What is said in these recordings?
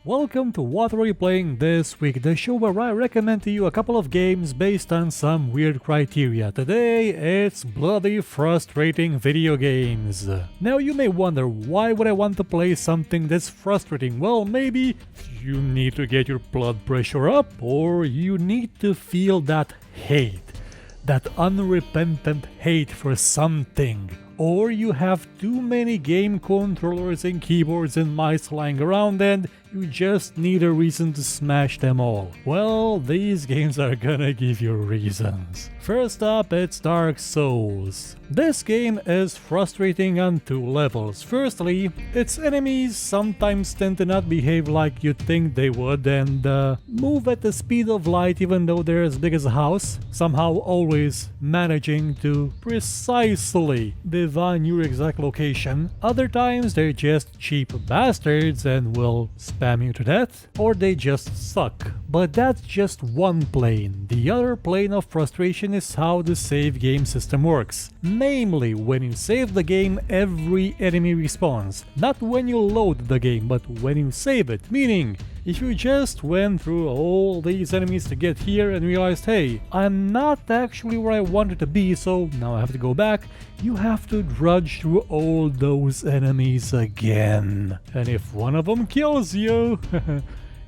Welcome to What Are We Playing This Week, the show where I recommend to you a couple of games based on some weird criteria. Today, it's bloody frustrating video games. Now you may wonder, why would I want to play something that's frustrating? Well, maybe you need to get your blood pressure up, or you need to feel that hate, that unrepentant hate for something. Or you have too many game controllers and keyboards and mice lying around and you just need a reason to smash them all. Well, these games are gonna give you reasons. First up, it's Dark Souls. This game is frustrating on two levels. Firstly, its enemies sometimes tend to not behave like you'd think they would and move at the speed of light even though they're as big as a house, somehow always managing to precisely divine your exact location. Other times they're just cheap bastards and will spam you to death, or they just suck. But that's just one plane. The other plane of frustration is how the save game system works. Namely, when you save the game, every enemy respawns. Not when you load the game, but when you save it. Meaning, if you just went through all these enemies to get here and realized, hey, I'm not actually where I wanted to be, so now I have to go back, you have to drudge through all those enemies again. And if one of them kills you,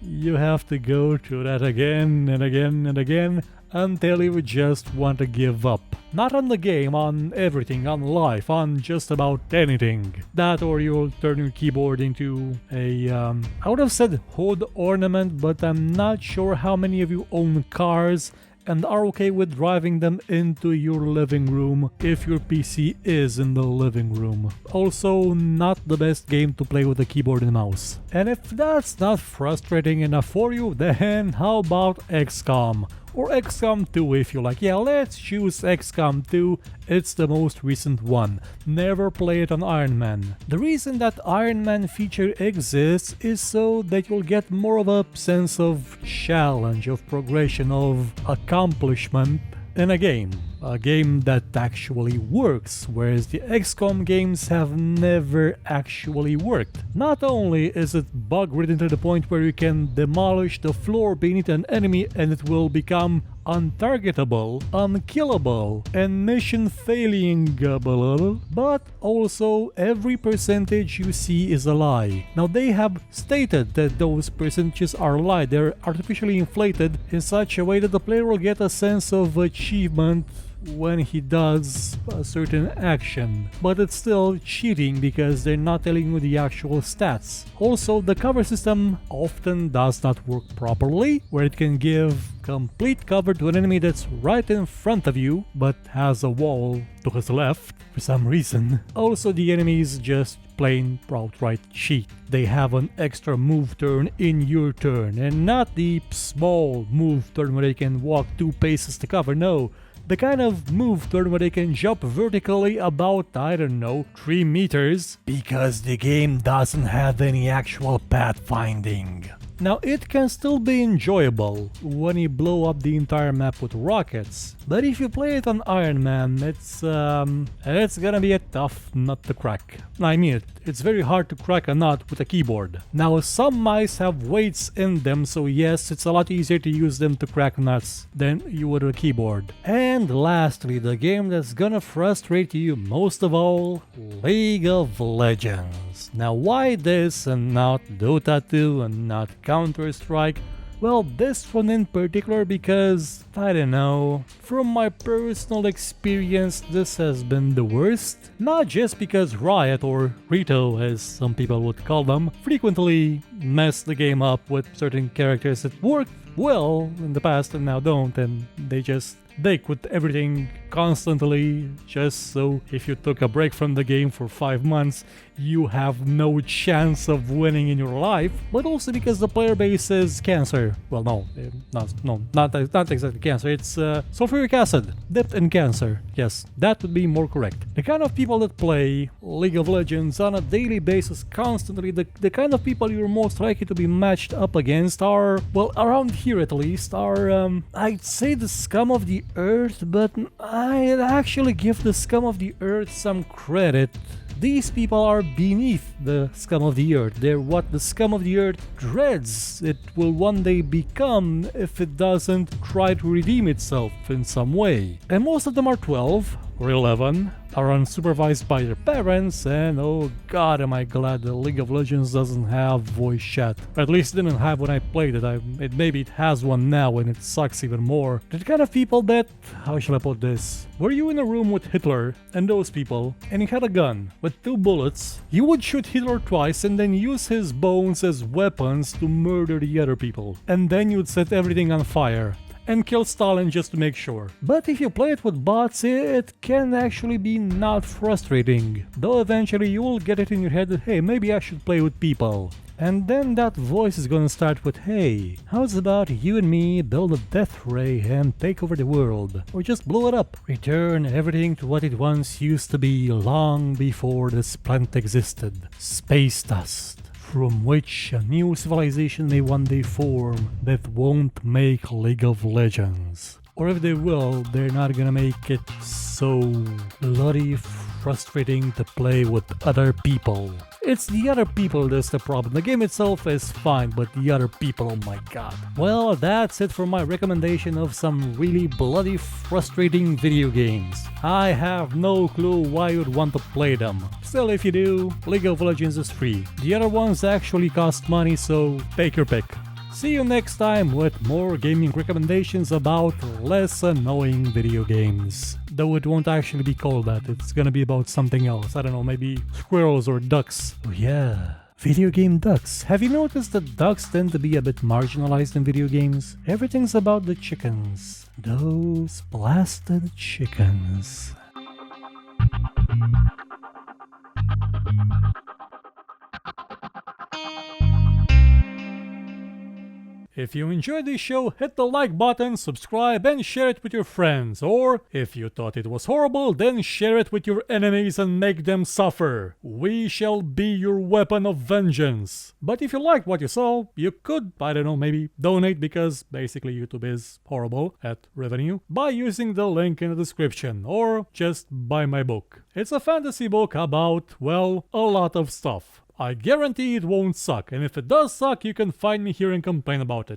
you have to go through that again and again and again until you just want to give up. Not on the game, on everything, on life, on just about anything. That or you'll turn your keyboard into a, I would have said hood ornament, but I'm not sure how many of you own cars and are okay with driving them into your living room if your PC is in the living room. Also, not the best game to play with a keyboard and mouse. And if that's not frustrating enough for you, then how about XCOM? Or XCOM 2 if you like. Yeah, let's choose XCOM 2, it's the most recent one. Never play it on Iron Man. The reason that Iron Man feature exists is so that you'll get more of a sense of challenge, of progression, of accomplishment in a game. A game that actually works, whereas the XCOM games have never actually worked. Not only is it bug-ridden to the point where you can demolish the floor beneath an enemy and it will become untargetable, unkillable, and mission failingable, but also every percentage you see is a lie. Now they have stated that those percentages are a lie. They're artificially inflated in such a way that the player will get a sense of achievement when he does a certain action, but it's still cheating because they're not telling you the actual stats. Also, the cover system often does not work properly, where it can give complete cover to an enemy that's right in front of you but has a wall to his left for some reason. Also, the enemies just plain outright cheat. They have an extra move turn in your turn, and not the small move turn where they can walk 2 paces to cover. No, the kind of move turn where they can jump vertically about, I don't know, 3 meters, because the game doesn't have any actual pathfinding. Now, it can still be enjoyable when you blow up the entire map with rockets, but if you play it on Iron Man, it's gonna be a tough nut to crack. I mean, it's very hard to crack a nut with a keyboard. Now, some mice have weights in them, so yes, it's a lot easier to use them to crack nuts than you would a keyboard. And lastly, the game that's gonna frustrate you most of all, League of Legends. Now, why this and not Dota 2 and not Counter-Strike? Well, this one in particular because, I don't know, from my personal experience this has been the worst. Not just because Riot, or Rito as some people would call them, frequently mess the game up with certain characters that worked well in the past and now don't, and they quit everything constantly just so if you took a break from the game for 5 months, you have no chance of winning in your life, but also because the player base is cancer. Well, not exactly cancer, it's sulfuric acid dipped in cancer. Yes, that would be more correct. The kind of people that play League of Legends on a daily basis constantly, the kind of people you're most likely to be matched up against are, well, around here at least, are, I'd say the scum of the Earth, but I'd actually give the scum of the Earth some credit. These people are beneath the scum of the earth. They're what the scum of the earth dreads it will one day become if it doesn't try to redeem itself in some way. And most of them are 12 or 11, are unsupervised by their parents, and oh god am I glad that League of Legends doesn't have voice chat. Or at least it didn't have when I played it. Maybe it has one now and it sucks even more. The kind of people that, how shall I put this? Were you in a room with Hitler and those people, and you had a gun with 2 bullets, you would shoot Hitler twice and then use his bones as weapons to murder the other people. And then you'd set everything on fire and kill Stalin just to make sure. But if you play it with bots, it can actually be not frustrating. Though eventually you will get it in your head that, hey, maybe I should play with people. And then that voice is gonna start with, hey, how's about you and me build a death ray and take over the world? Or just blow it up. Return everything to what it once used to be long before this planet existed. Space dust, from which a new civilization may one day form that won't make League of Legends. Or if they will, they're not gonna make it so bloody frustrating to play with other people. It's the other people that's the problem. The game itself is fine, but the other people, oh my god. Well, that's it for my recommendation of some really bloody frustrating video games. I have no clue why you'd want to play them. Still, if you do, League of Legends is free. The other ones actually cost money, so take your pick. See you next time with more gaming recommendations about less annoying video games. Though it won't actually be called that, it's gonna be about something else. I don't know, maybe squirrels or ducks. Oh yeah, video game ducks. Have you noticed that ducks tend to be a bit marginalized in video games? Everything's about the chickens. Those blasted chickens. If you enjoyed this show, hit the like button, subscribe, and share it with your friends. Or, if you thought it was horrible, then share it with your enemies and make them suffer. We shall be your weapon of vengeance. But if you liked what you saw, you could, I don't know, maybe donate, because basically YouTube is horrible at revenue, by using the link in the description, or just buy my book. It's a fantasy book about, well, a lot of stuff. I guarantee it won't suck, and if it does suck, you can find me here and complain about it.